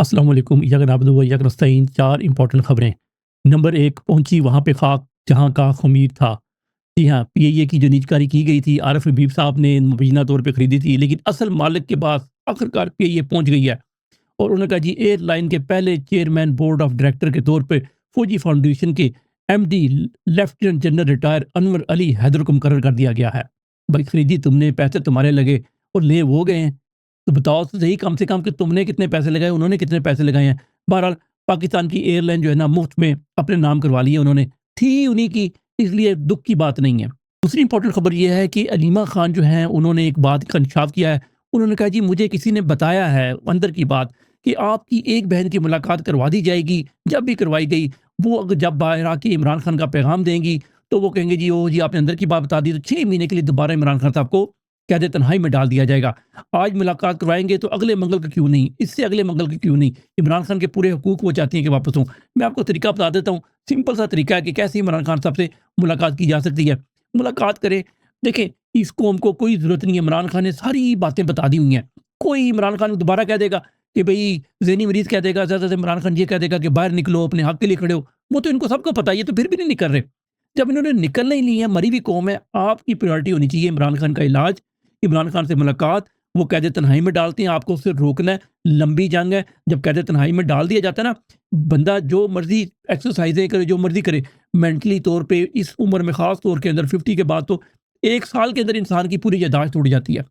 السلام علیکم یا نعبدو و ایاک نستعین۔ چار امپورٹنٹ خبریں۔ نمبر ایک، پہنچی وہاں پہ خاک جہاں کا خمیر تھا۔ جی ہاں، پی اے کی جو نیجکاری کی گئی تھی عارف حبیب صاحب نے مبینہ طور پہ خریدی تھی، لیکن اصل مالک کے پاس آخرکار پی اے پہنچ گئی ہے اور انہوں نے کہا جی ایئر لائن کے پہلے چیئرمین بورڈ آف ڈائریکٹر کے طور پہ فوجی فاؤنڈیشن کے M D lieutenant general retire Anwar Ali Haider کو مقرر کر دیا گیا ہے۔ بھائی خریدی تم نے، پیسے تمہارے لگے اور لے وہ گئے ہیں، تو بتاؤ تو صحیح کم سے کم کہ تم نے کتنے پیسے لگائے، انہوں نے کتنے پیسے لگائے ہیں۔ بہرحال پاکستان کی ایئر لائن جو ہے نا مفت میں اپنے نام کروا لی ہے انہوں نے، تھی انہی کی، اس لیے دکھ کی بات نہیں ہے۔ دوسری امپورٹنٹ خبر یہ ہے کہ علیمہ خان جو ہیں انہوں نے ایک بات کا انکشاف کیا ہے۔ انہوں نے کہا جی مجھے کسی نے بتایا ہے اندر کی بات کہ آپ کی ایک بہن کی ملاقات کروا دی جائے گی، جب بھی کروائی گئی وہ اگر جب باہر آ کے عمران خان کا پیغام دیں گی تو وہ کہیں گے جی او جی آپ نے اندر کی بات بتا دی، تو 6 مہینے کے لیے دوبارہ عمران خان صاحب کو قید تنہائی میں ڈال دیا جائے گا۔ آج ملاقات کروائیں گے تو اگلے منگل کا کیوں نہیں، اس سے اگلے منگل کا کیوں نہیں؟ عمران خان کے پورے حقوق وہ چاہتی ہیں کہ واپس ہوں۔ میں آپ کو طریقہ بتا دیتا ہوں، سمپل سا طریقہ ہے کہ کیسے عمران خان صاحب سے ملاقات کی جا سکتی ہے۔ ملاقات کریں، دیکھیں اس قوم کو کوئی ضرورت نہیں ہے، عمران خان نے ساری باتیں بتا دی ہوئی ہیں۔ کوئی عمران خان دوبارہ کہہ دے گا کہ بھئی ذہنی مریض کہہ دے گا، زیادہ سے عمران خان یہ کہہ دے گا کہ باہر نکلو اپنے حق کے لیے کھڑے ہو، وہ تو ان کو سب کو پتہ ہے، یہ تو پھر بھی نہیں نکل رہے۔ جب انہوں نے نکلنا ہی نہیں ہے، مری ہوئی قوم ہے، آپ کی پریورٹی ہونی چاہیے عمران خان کا علاج، عمران خان سے ملاقات۔ وہ قید تنہائی میں ڈالتے ہیں، آپ کو اسے روکنا ہے، لمبی جنگ ہے۔ جب قید تنہائی میں ڈال دیا جاتا ہے نا، بندہ جو مرضی ایکسرسائزیں کرے، جو مرضی کرے، مینٹلی طور پہ اس عمر میں خاص طور کے اندر 50 کے بعد تو 1 سال کے اندر انسان کی پوری یادداشت ٹوٹ جاتی ہے۔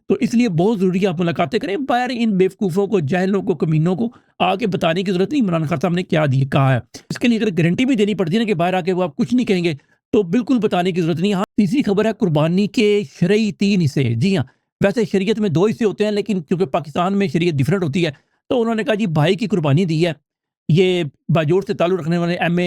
تو اس لیے بہت ضروری ہے آپ ملاقاتیں کریں، باہر ان بیوقوفوں کو، جاہلوں کو، کمینوں کو آ کے بتانے کی ضرورت نہیں عمران خان صاحب نے کیا کہا ہے۔ اس کے لیے اگر گارنٹی بھی دینی پڑتی ہے نا کہ باہر آ کے وہ آپ کچھ نہیں کہیں گے، تو بالکل بتانے کی ضرورت نہیں۔ ہاں، تیسری خبر ہے قربانی کے شرعی 3 حصے۔ جی ہاں، ویسے شریعت میں 2 حصے ہوتے ہیں، لیکن کیونکہ پاکستان میں شریعت ڈیفرنٹ ہوتی ہے تو انہوں نے کہا جی بھائی کی قربانی دی ہے۔ یہ باجوڑ سے تعلق رکھنے والے ایم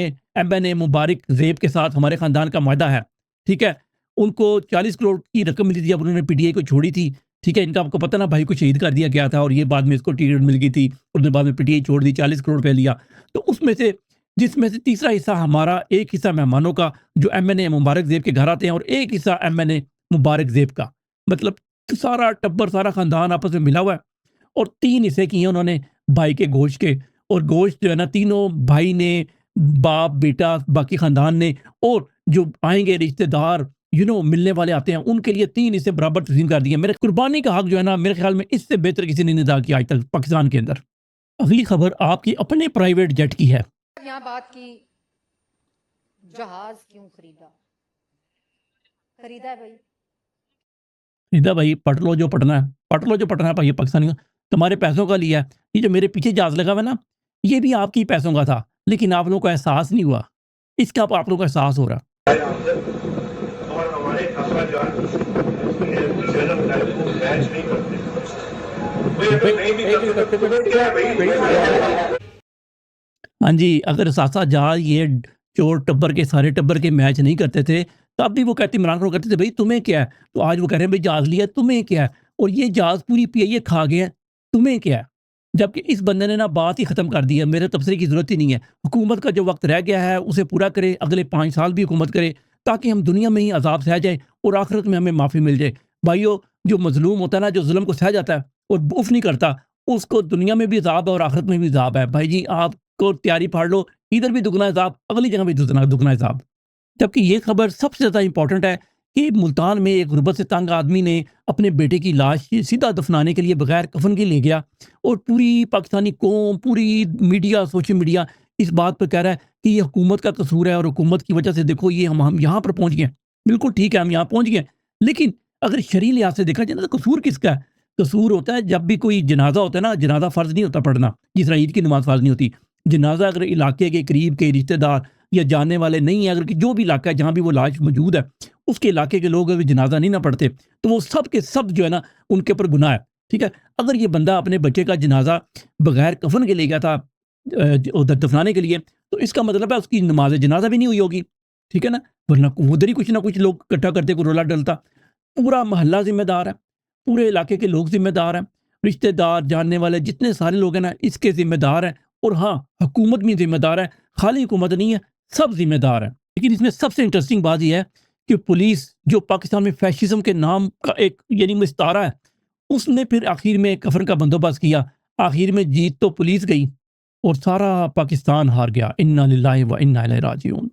این اے مبارک زیب کے ساتھ ہمارے خاندان کا معاہدہ ہے، ٹھیک ہے۔ ان کو 40 کروڑ کی رقم ملی تھی، اب انہوں نے پی ٹی آئی کو چھوڑی تھی، ٹھیک ہے۔ ان کا آپ کو پتہ نا بھائی کو شہید کر دیا گیا تھا اور یہ بعد میں اس کو ٹکٹ مل گئی تھی، اور بعد میں پی ٹی آئی چھوڑ دی، 40 کروڑ روپے لیا۔ تو اس میں سے جس میں سے تیسرا حصہ ہمارا، ایک حصہ مہمانوں کا جو ایم این اے مبارک زیب کے گھر آتے ہیں، اور ایک حصہ ایم این اے مبارک زیب کا، مطلب سارا ٹبر، سارا خاندان آپس میں ملا ہوا ہے۔ اور 3 حصے کیے انہوں نے بھائی کے گوشت کے، اور گوشت جو ہے نا تینوں بھائی نے، باپ بیٹا باقی خاندان نے، اور جو آئیں گے رشتہ دار ملنے والے آتے ہیں، ان کے لیے 3 حصے برابر تقسیم کر دیے۔ میرے قربانی کا حق جو ہے نا میرے خیال میں اس سے بہتر کسی نے نہیں ادا کیا آج تک پاکستان کے اندر۔ اگلی خبر آپ کی اپنے پرائیویٹ جیٹ کی ہے۔ یہاں بات کی جہاز کیوں خریدا ہے بھائی؟ خریدا بھائی، پٹ لو جو پٹنا ہے، پٹ لو جو پٹنا ہے بھائی پاکستانیوں، تمہارے پیسوں کا لیا ہے۔ یہ جو میرے پیچھے جہاز لگا ہوا ہے نا، یہ بھی آپ کی پیسوں کا تھا، لیکن آپ لوگوں کو احساس نہیں ہوا، اس کا آپ لوگوں کو احساس ہو رہا۔ اور ہمارے اخراجات میچ نہیں کرتے۔ ہاں جی، اگر ساسا جہاز یہ چور ٹبر کے، سارے ٹبر کے میچ نہیں کرتے تھے، تب بھی وہ کہتے عمران خان کرتے تھے بھائی تمہیں کیا ہے؟ تو آج وہ کہہ رہے ہیں بھائی جہاز لیا تمہیں کیا ہے؟ اور یہ جہاز پوری پی آئی اے کھا گئے ہیں، تمہیں کیا ہے؟ جبکہ اس بندے نے نا بات ہی ختم کر دی ہے، میرے تبصرے کی ضرورت ہی نہیں ہے۔ حکومت کا جو وقت رہ گیا ہے اسے پورا کرے، اگلے 5 سال بھی حکومت کرے، تاکہ ہم دنیا میں ہی عذاب سہ جائیں اور آخرت میں ہمیں معافی مل جائے۔ بھائیو، جو مظلوم ہوتا ہے نا، جو ظلم کو سہ جاتا ہے اور اف نہیں کرتا، اس کو دنیا میں بھی عذاب ہے اور آخرت میں بھی عذاب ہے۔ بھائی جی آپ کو تیاری پھاڑ لو، ادھر بھی دگنا عذاب، اگلی جگہ بھی دگنا عذاب۔ جبکہ یہ خبر سب سے زیادہ امپورٹنٹ ہے کہ ملتان میں ایک غربت سے تنگ آدمی نے اپنے بیٹے کی لاش سیدھا دفنانے کے لیے بغیر کفن کے لے گیا، اور پوری پاکستانی قوم، پوری میڈیا، سوشل میڈیا اس بات پر کہہ رہا ہے کہ یہ حکومت کا قصور ہے، اور حکومت کی وجہ سے دیکھو یہ ہم یہاں پر پہنچ گئے ہیں۔ بالکل ٹھیک ہے، ہم یہاں پہنچ گئے ہیں، لیکن اگر شرعی لحاظ سے دیکھا جائے تو قصور کس کا ہے؟ قصور ہوتا ہے جب بھی کوئی جنازہ ہوتا ہے نا، جنازہ فرض نہیں ہوتا پڑھنا، جس طرح عید کی نماز فرض نہیں ہوتی۔ جنازہ اگر علاقے کے قریب کے رشتہ دار یا جاننے والے نہیں ہیں، اگر جو بھی علاقہ ہے جہاں بھی وہ لاش موجود ہے، اس کے علاقے کے لوگ اگر جنازہ نہیں نہ پڑھتے، تو وہ سب کے سب جو ہے نا ان کے اوپر گناہ ہے، ٹھیک ہے۔ اگر یہ بندہ اپنے بچے کا جنازہ بغیر کفن کے لے گیا تھا ادھر دفنانے کے لیے، تو اس کا مطلب ہے اس کی نماز جنازہ بھی نہیں ہوئی ہوگی، ٹھیک ہے نا، ورنہ ادھر ہی کچھ نہ کچھ لوگ اکٹھا کرتے، کوئی رولا ڈلتا۔ پورا محلہ ذمہ دار ہے، پورے علاقے کے لوگ ذمہ دار ہیں، رشتہ دار، جاننے والے جتنے سارے لوگ ہیں نا اس کے ذمہ دار ہیں، اور ہاں حکومت بھی ذمہ دار ہے، خالی حکومت نہیں ہے، سب ذمہ دار ہیں۔ لیکن اس میں سب سے انٹرسٹنگ بات یہ ہے کہ پولیس جو پاکستان میں فیشزم کے نام کا ایک مستعارہ ہے، اس نے پھر آخر میں کفن کا بندوبست کیا۔ آخر میں جیت تو پولیس گئی اور سارا پاکستان ہار گیا. انا للہ و انا الیہ راجعون.